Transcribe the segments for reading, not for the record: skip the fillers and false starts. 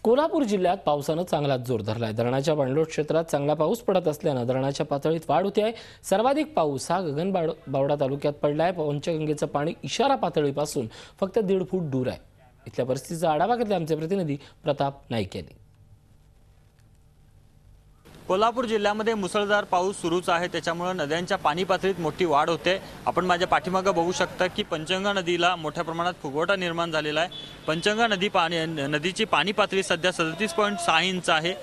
कोल्हापूर जिल्ह्यात पावसानं चांगलाच जोर धरलाय। धरणाच्या पाणलोट क्षेत्रात चांगला पाऊस पडत असल्यानं धरणाच्या पातळीत वाढ होते आहे। सर्वाधिक पाऊस हा गगनबावडा तालुक्यात पडलाय। पंचगंगेचं पाणी इशारा पातळीपासून फक्त 1.5 फूट दूर आहे। इथल्या परिस्थितीचा आढावा घेतला आमचे प्रतिनिधी प्रताप नाईक यांनी। कोल्हापूर जिल्ह्यामध्ये मुसळधार पाऊस सुरूच आहे, त्याच्यामुळे नद्यांच्या पाणी पातळीत मोठी वाढ होते। आपण माझ्या पाठीमागे बघू शकता की पंचगंगा नदीला मोठ्या प्रमाणात फुगवटा निर्माण झालेला आहे। पंचगंगा नदीची पाणी पातळी सध्या 37.6 इंच आहे।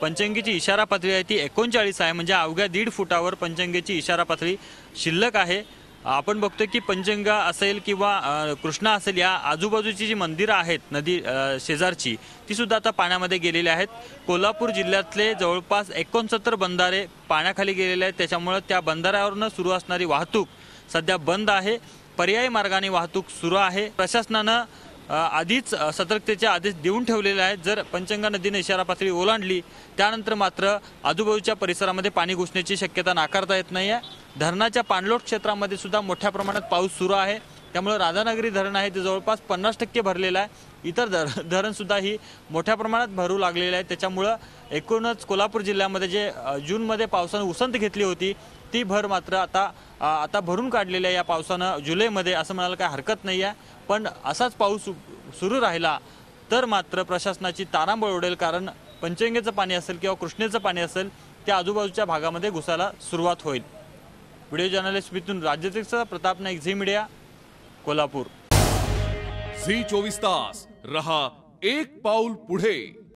पंचगंगेची इशारा पातळी आहे ती 39 आहे, म्हणजे अवघ्या 1.5 फुटावर पंचगंगेची इशारा पातळी शिल्लक आहे। आपण बघतोय की पंचगंगा असेल किंवा कृष्णा असेल, या आजूबाजूची जी मंदिरं आहेत नदी शेजारची, ती सुद्धा आता पाण्यामध्ये गेलेली आहेत। कोल्हापूर जिल्ह्यातले जवळपास 69 बंधारे पाण्याखाली गेलेले आहेत, त्याच्यामुळे त्या बंधाऱ्यावरून सुरू असणारी वाहतूक सध्या बंद आहे। पर्यायी मार्गाने वाहतूक सुरू आहे। प्रशासनानं आधीच सतर्कतेचे आदेश देऊन ठेवलेले आहेत। जर पंचगंगा नदीने इशारा पातळी ओलांडली त्यानंतर मात्र आजूबाजूच्या परिसरामध्ये पाणी घुसण्याची शक्यता नाकारता येत नाही आहे। धरणाच्या पाणलोट क्षेत्रामध्ये सुद्धा मोठ्या प्रमाणात पाऊस सुरू आहे, त्यामुळे राधानगरी धरण आहे ते जवळपास 50% भरलेलं आहे। इतर धरण सुद्धा ही मोठ्या प्रमाणात भरू लागलेले आहे। त्याच्यामुळे एकूणच कोल्हापूर जिल्ह्यामध्ये जे जूनमध्ये पावसाने उसंत घेतली होती ती भर मात्र आता भरून काढलेल्या या पावसानं जुलैमध्ये असं म्हणायला काही हरकत नाही आहे। पण असाच पाऊस सुरू राहिला तर मात्र प्रशासनाची तारांबळ उडेल, कारण पंचगंगेचं पाणी असेल किंवा कृष्णेचं पाणी असेल त्या आजूबाजूच्या भागामध्ये घुसायला सुरुवात होईल। व्हिडिओ जर्नलिस्ट मिथुन राज्यातील प्रताप नाईक, झी मीडिया, कोल्हापूर। झी 24 तास रहा एक पाऊल पुढे।